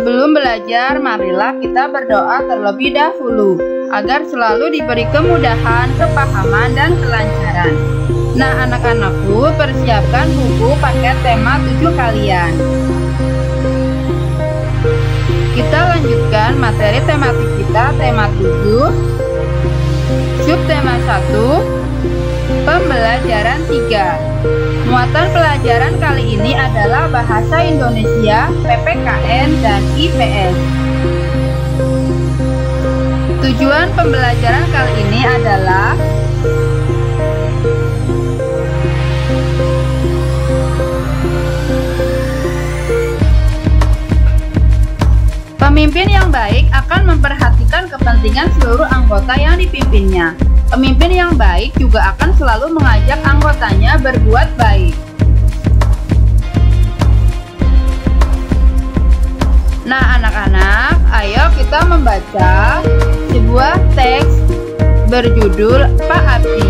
Sebelum belajar, marilah kita berdoa terlebih dahulu, agar selalu diberi kemudahan, kepahaman, dan kelancaran. Nah, anak-anakku, persiapkan buku paket tema 7 kalian. Kita lanjutkan materi tematik kita, tema 7, subtema 1, pembelajaran 3. Muatan pelajaran kali ini adalah Bahasa Indonesia, PPKN, dan IPS. Tujuan pembelajaran kali ini adalah pemimpin yang baik akan memperhatikan kepentingan seluruh anggota yang dipimpinnya. Pemimpin yang baik juga akan selalu mengajak anggotanya berbuat baik. Nah, anak-anak, ayo kita membaca sebuah teks berjudul Pak Abdi.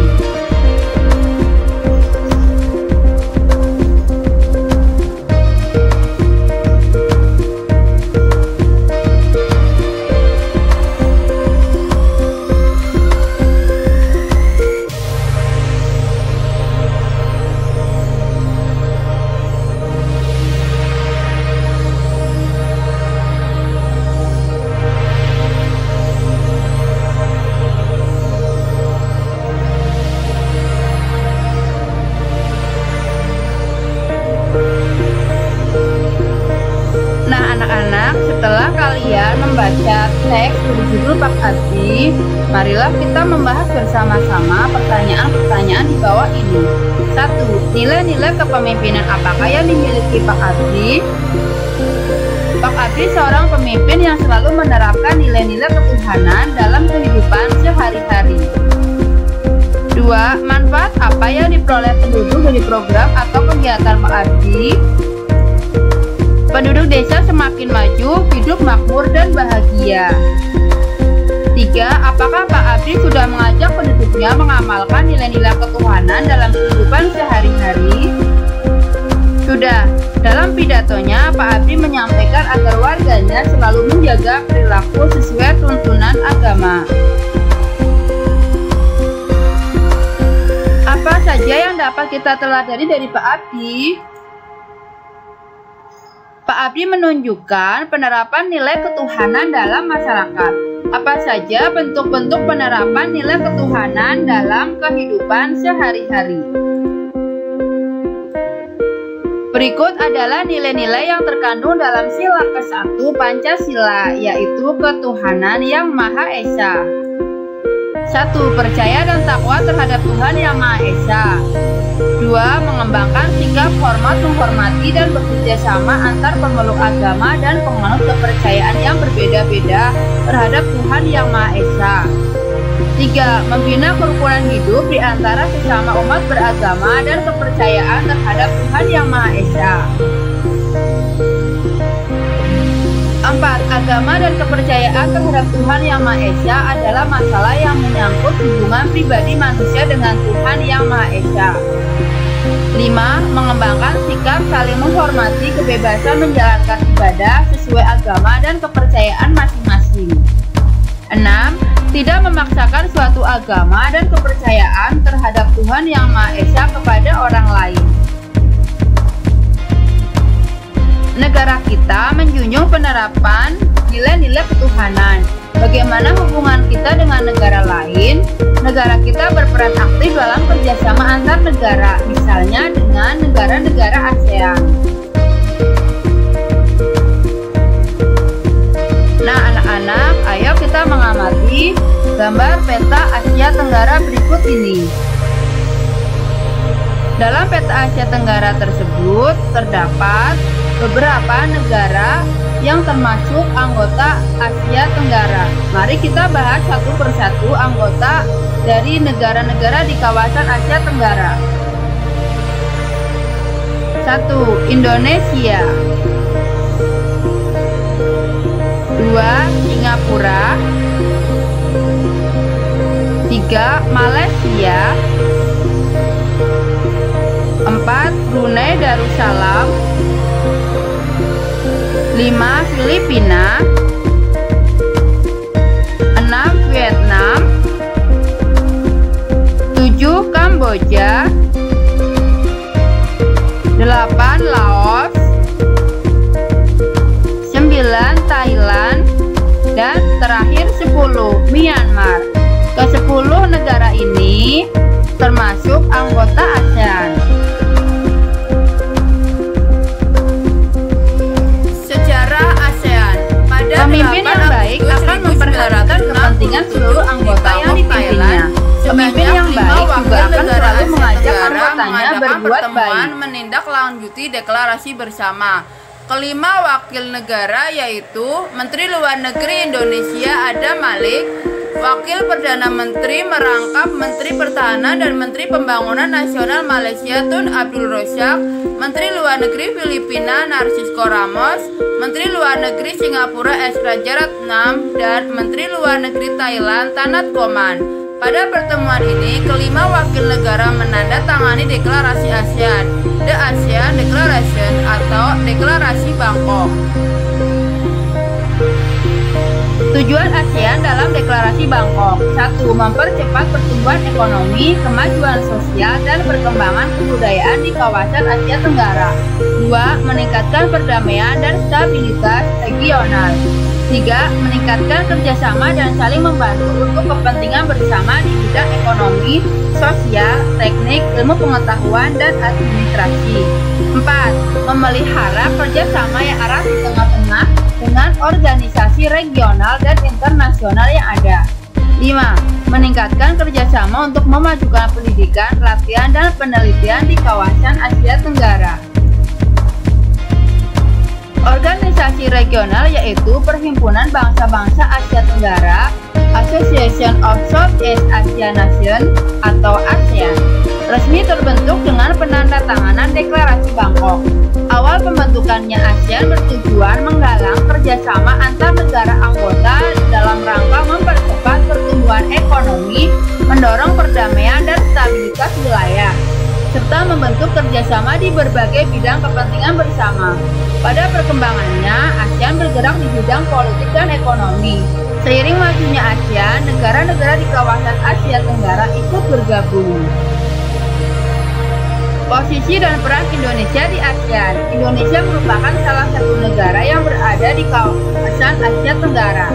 Setelah kalian membaca teks berjudul Pak Abdi, marilah kita membahas bersama-sama pertanyaan-pertanyaan di bawah ini. 1. Nilai-nilai kepemimpinan apakah yang dimiliki Pak Abdi? Pak Abdi seorang pemimpin yang selalu menerapkan nilai-nilai ketuhanan dalam kehidupan sehari-hari. 2. Manfaat apa yang diperoleh penduduk dari program atau kegiatan Pak Abdi? Penduduk desa semakin maju, hidup makmur dan bahagia. 3. Apakah Pak Abdi sudah mengajak penduduknya mengamalkan nilai-nilai ketuhanan dalam kehidupan sehari-hari? Sudah. Dalam pidatonya, Pak Abdi menyampaikan agar warganya selalu menjaga perilaku sesuai tuntunan agama. Apa saja yang dapat kita teladani dari Pak Abdi? Pak Abdi menunjukkan penerapan nilai ketuhanan dalam masyarakat. Apa saja bentuk-bentuk penerapan nilai ketuhanan dalam kehidupan sehari-hari? Berikut adalah nilai-nilai yang terkandung dalam sila ke-1 Pancasila, yaitu ketuhanan yang Maha Esa. 1. Percaya dan takwa terhadap Tuhan Yang Maha Esa. 2. Mengembangkan sikap hormat, menghormati, dan bekerja sama antar pemeluk agama dan penganut kepercayaan yang berbeda-beda terhadap Tuhan Yang Maha Esa. 3. Membina kerukunan hidup di antara sesama umat beragama dan kepercayaan terhadap Tuhan Yang Maha Esa. 4. Agama dan kepercayaan terhadap Tuhan Yang Maha Esa adalah masalah yang menyangkut hubungan pribadi manusia dengan Tuhan Yang Maha Esa. 5. Mengembangkan sikap saling menghormati kebebasan menjalankan ibadah sesuai agama dan kepercayaan masing-masing. 6. Tidak memaksakan suatu agama dan kepercayaan terhadap Tuhan Yang Maha Esa kepada orang lain. Negara kita menjunjung penerapan nilai-nilai ketuhanan. Bagaimana hubungan kita dengan negara lain? Negara kita berperan aktif dalam kerjasama antar negara, misalnya dengan negara-negara ASEAN. Nah, anak-anak, ayo kita mengamati gambar peta Asia Tenggara berikut ini. Dalam peta Asia Tenggara tersebut terdapat beberapa negara yang termasuk anggota Asia Tenggara. Mari kita bahas satu persatu anggota dari negara-negara di kawasan Asia Tenggara. 1. Indonesia. 2. Singapura. 3. Malaysia. 4. Brunei Darussalam. 5. Filipina. 6. Vietnam. 7. Kamboja. 8. Laos. 9. Thailand. Dan terakhir 10. Myanmar. Ke-10 negara ini termasuk anggota ASEAN. Sejarah ASEAN. Pada Pemimpin yang baik akan memperhatikan kepentingan seluruh anggota yang dipimpinnya. Pemimpin yang baik juga akan selalu mengajak anggotanya berbuat baik. Menindaklanjuti deklarasi bersama. Kelima wakil negara yaitu Menteri Luar Negeri Indonesia Adam Malik, Wakil Perdana Menteri merangkap Menteri Pertahanan dan Menteri Pembangunan Nasional Malaysia Tun Abdul Razak, Menteri Luar Negeri Filipina Narcisco Ramos, Menteri Luar Negeri Singapura S. Rajaratnam, dan Menteri Luar Negeri Thailand Tanat Koman. Pada pertemuan ini, kelima wakil negara menandatangani deklarasi ASEAN, The ASEAN Declaration atau Deklarasi Bangkok. Tujuan ASEAN dalam Deklarasi Bangkok: 1. Mempercepat pertumbuhan ekonomi, kemajuan sosial, dan perkembangan kebudayaan di kawasan Asia Tenggara. 2. Meningkatkan perdamaian dan stabilitas regional. 3. Meningkatkan kerjasama dan saling membantu untuk kepentingan bersama di bidang ekonomi, sosial, teknik, ilmu pengetahuan, dan administrasi. 4. Memelihara kerjasama yang erat di tengah-tengah dengan organisasi regional dan internasional yang ada. 5. Meningkatkan kerjasama untuk memajukan pendidikan, latihan, dan penelitian di kawasan Asia Tenggara. Organisasi regional yaitu Perhimpunan Bangsa-Bangsa Asia Tenggara, Association of Southeast Asian Nations atau ASEAN, resmi terbentuk dengan penandatanganan Deklarasi Bangkok. Awal pembentukannya ASEAN bertujuan menggalang kerjasama antar negara anggota dalam rangka mempercepat pertumbuhan ekonomi, mendorong perdamaian dan stabilitas wilayah, serta membentuk kerjasama di berbagai bidang kepentingan bersama. Pada perkembangannya, ASEAN bergerak di bidang politik dan ekonomi. Seiring majunya ASEAN, negara-negara di kawasan Asia Tenggara ikut bergabung. Posisi dan peran Indonesia di ASEAN. Indonesia merupakan salah satu negara yang berada di kawasan Asia Tenggara.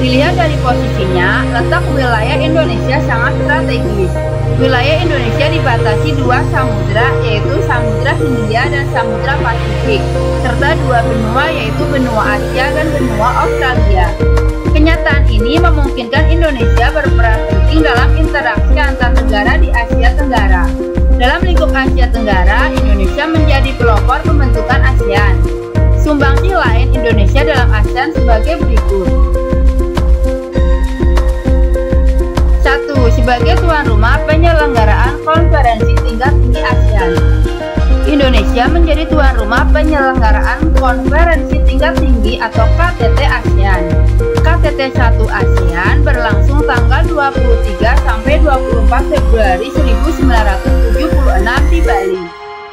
Dilihat dari posisinya, letak wilayah Indonesia sangat strategis. Wilayah Indonesia dibatasi dua samudra, yaitu Samudra Hindia dan Samudra Pasifik, serta dua benua, yaitu benua Asia dan benua Australia. Kenyataan ini memungkinkan Indonesia berperan penting dalam interaksi antar negara di Asia Tenggara. Dalam lingkup Asia Tenggara, Indonesia menjadi pelopor pembentukan ASEAN. Sumbangsi lain Indonesia dalam ASEAN sebagai berikut. 1. Sebagai tuan rumah penyelenggaraan konferensi tingkat tinggi ASEAN. Indonesia menjadi tuan rumah penyelenggaraan konferensi tingkat tinggi atau KTT ASEAN. KTT 1 ASEAN berlangsung tanggal 23 sampai 24 Februari 1976 di Bali.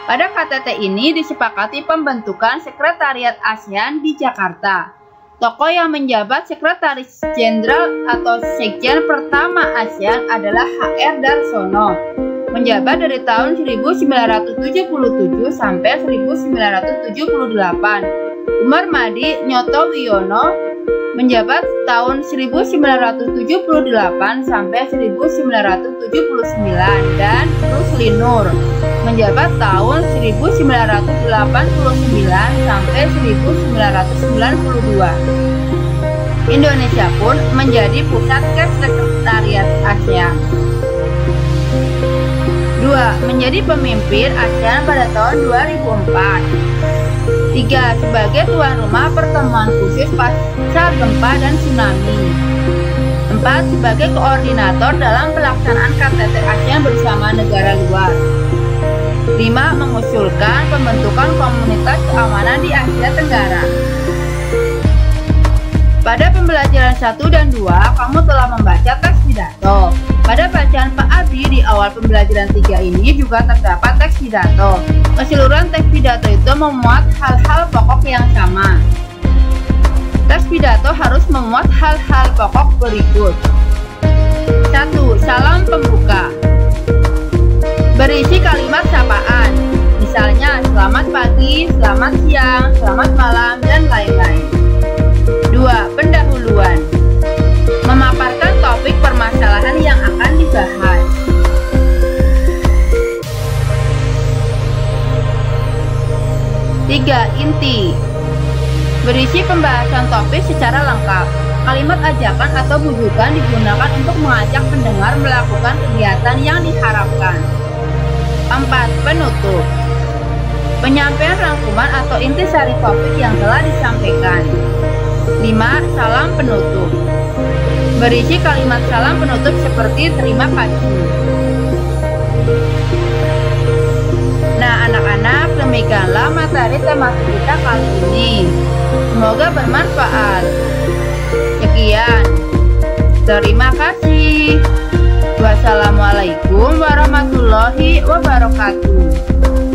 Pada KTT ini disepakati pembentukan Sekretariat ASEAN di Jakarta. Tokoh yang menjabat Sekretaris Jenderal atau Sekjen pertama ASEAN adalah H.R. Darsono, menjabat dari tahun 1977 sampai 1978. Umar Madi Nyoto Wiono menjabat tahun 1978 sampai 1979 dan Rusli Nur menjabat tahun 1989 sampai 1992. Indonesia pun menjadi pusat Sekretariat ASEAN. 2. Menjadi pemimpin ASEAN pada tahun 2004. 3. Sebagai tuan rumah pertemuan khusus pasca gempa dan tsunami. 4. Sebagai koordinator dalam pelaksanaan KTT ASEAN bersama negara luar. 5. Mengusulkan pembentukan komunitas keamanan di Asia Tenggara. Pada pembelajaran 1 dan 2, kamu telah membaca teks pidato. Pada bacaan Pak Abi di awal pembelajaran 3 ini juga terdapat teks pidato. Keseluruhan teks pidato itu memuat hal-hal pokok yang sama. pidato harus memuat hal-hal pokok berikut. 1. Salam pembuka. Berisi kalimat sapaan, misalnya selamat pagi, selamat siang, selamat malam, dan lain-lain. 2. Pendahuluan. Memaparkan topik permasalahan yang akan dibahas. 3. Inti. Berisi pembahasan topik secara lengkap. Kalimat ajakan atau bujukan digunakan untuk mengajak pendengar melakukan kegiatan yang diharapkan. 4. Penutup. Penyampaian rangkuman atau intisari topik yang telah disampaikan. 5. Salam penutup. Berisi kalimat salam penutup seperti terima kasih. Nah anak-anak, demikianlah materi tema kita kali ini. Semoga bermanfaat. Sekian. Terima kasih. Wassalamualaikum warahmatullahi wabarakatuh.